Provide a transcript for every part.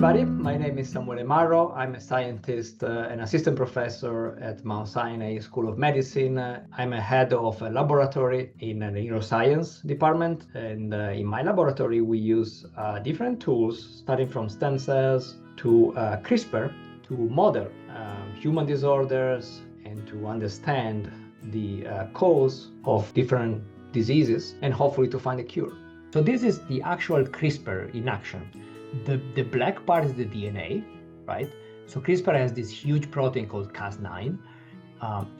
everybody. My name is Samuele Marro. I'm a scientist and assistant professor at Mount Sinai School of Medicine. I'm a head of a laboratory in the neuroscience department. And in my laboratory, we use different tools, starting from stem cells to CRISPR, to model human disorders and to understand the cause of different diseases and hopefully to find a cure. So this is the actual CRISPR in action. The black part is the DNA, right? So CRISPR has this huge protein called Cas9.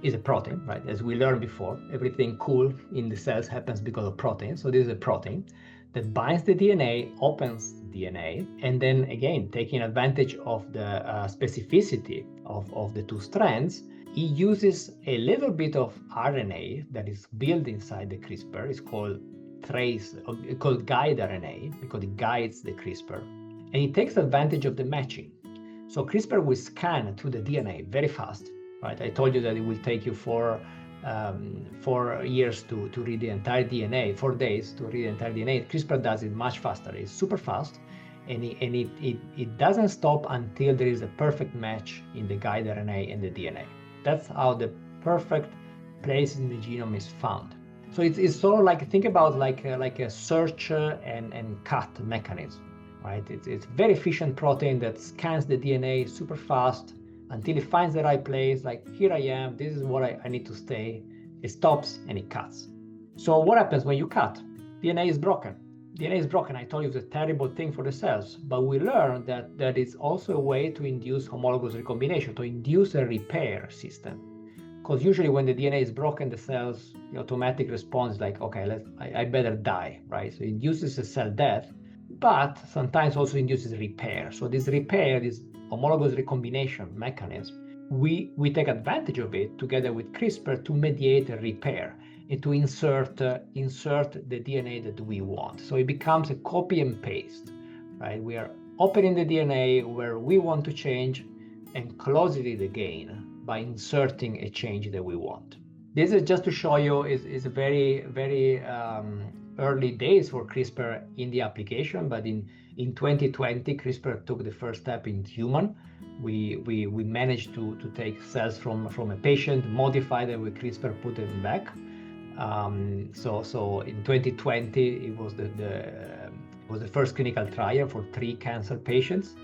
Is a protein, right? As we learned before, everything cool in the cells happens because of protein. So this is a protein that binds the DNA, opens the DNA, and then again, taking advantage of the specificity of the two strands, it uses a little bit of RNA that is built inside the CRISPR. It's called guide RNA because it guides the CRISPR, and it takes advantage of the matching. So CRISPR will scan through the DNA very fast, right? I told you that it will take you 4 years to read the entire DNA, 4 days to read the entire DNA. CRISPR does it much faster. It's super fast, and it doesn't stop until there is a perfect match in the guide RNA and the DNA. That's how the perfect place in the genome is found. So it's sort of like, think about like a search and cut mechanism, right? It's very efficient protein that scans the DNA super fast until it finds the right place, like here I am, this is what I need to stay. It stops and it cuts. So what happens when you cut? DNA is broken. DNA is broken. I told you it's a terrible thing for the cells, but we learned that it's also a way to induce homologous recombination, to induce a repair system. Because usually when the DNA is broken, the cells, the automatic response is like, okay, I better die, right? So it induces a cell death, but sometimes also induces repair. So this repair, this homologous recombination mechanism, we take advantage of it together with CRISPR to mediate a repair and to insert the DNA that we want. So it becomes a copy and paste, right? We are opening the DNA where we want to change and closing it again by inserting a change that we want. This is just to show you is a very, very early days for CRISPR in the application, but in 2020, CRISPR took the first step in human. We managed to take cells from a patient, modify them with CRISPR, put them back. So in 2020, it was the first clinical trial for 3 cancer patients.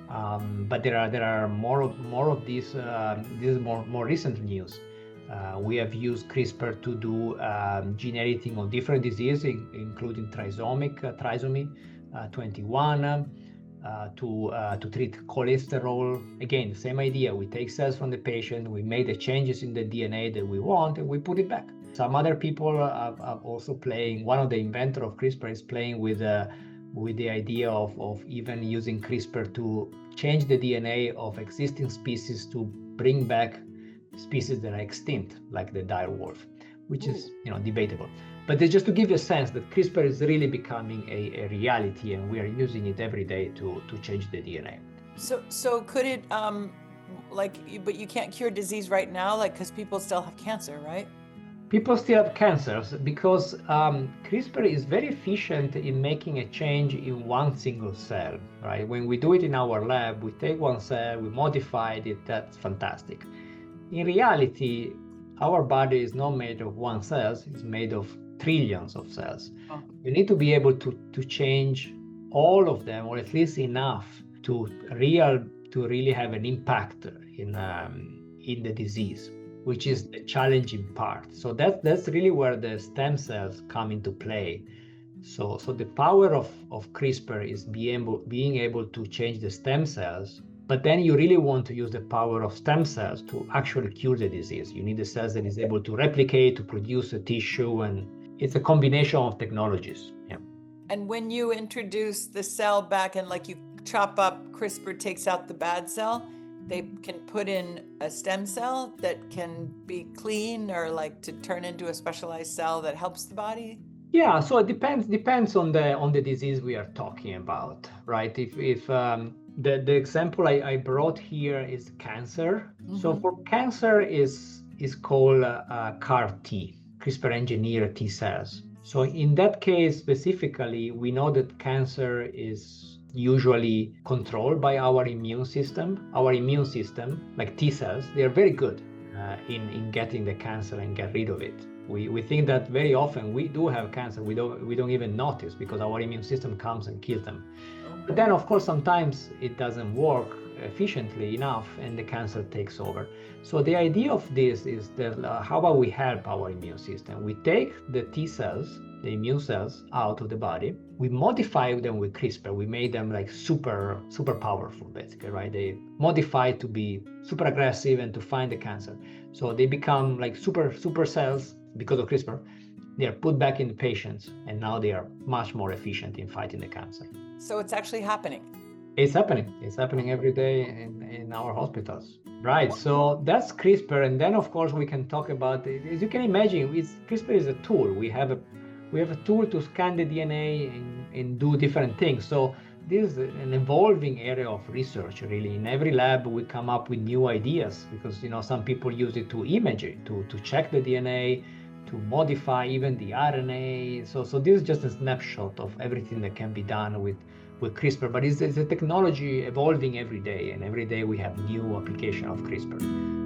But there are more of these. This is more recent news. We have used CRISPR to do gene editing on different diseases, including trisomy 21, to treat cholesterol. Again, same idea. We take cells from the patient, we make the changes in the DNA that we want, and we put it back. Some other people are also playing. One of the inventors of CRISPR is playing with the idea of even using CRISPR to change the DNA of existing species to bring back species that are extinct, like the dire wolf, which is debatable. But it's just to give you a sense that CRISPR is really becoming a reality, and we are using it every day to change the DNA. So could it but you can't cure disease right now, like, because people still have cancer, right? People still have cancers because CRISPR is very efficient in making a change in one single cell, right? When we do it in our lab, we take one cell, we modify it, that's fantastic. In reality, our body is not made of one cell, it's made of trillions of cells. Oh. You need to be able to change all of them, or at least enough to really have an impact in the disease, which is the challenging part. So that's really where the stem cells come into play. So the power of CRISPR is being able to change the stem cells, but then you really want to use the power of stem cells to actually cure the disease. You need the cells that is able to replicate, to produce a tissue, and it's a combination of technologies. Yeah. And when you introduce the cell back and like you chop up, CRISPR takes out the bad cell, they can put in a stem cell that can be clean or like to turn into a specialized cell that helps the body? Yeah, so it depends on the disease we are talking about, right? If the example I brought here is cancer. Mm-hmm. So for cancer is called CAR T, CRISPR engineered T cells. So in that case specifically, we know that cancer is usually controlled by our immune system. Our immune system, like T cells, they are very good in getting the cancer and get rid of it. We think that very often we do have cancer, we don't even notice because our immune system comes and kills them. But then, of course, sometimes it doesn't work efficiently enough and the cancer takes over. So the idea of this is that how about we help our immune system? We take the T cells, the immune cells, out of the body. We modify them with CRISPR. We made them like super powerful, basically, right? They modify to be super aggressive and to find the cancer. So they become like super cells because of CRISPR. They are put back in the patients, and now they are much more efficient in fighting the cancer. So it's actually happening. It's happening. It's happening every day in our hospitals. Right. So that's CRISPR. And then, of course, we can talk about it. As you can imagine, CRISPR is a tool. We have a tool to scan the DNA and do different things. So this is an evolving area of research, really. In every lab, we come up with new ideas because, some people use it to image it, to check the DNA, to modify even the RNA. So this is just a snapshot of everything that can be done with CRISPR, but it's a technology evolving every day, and every day we have new application of CRISPR.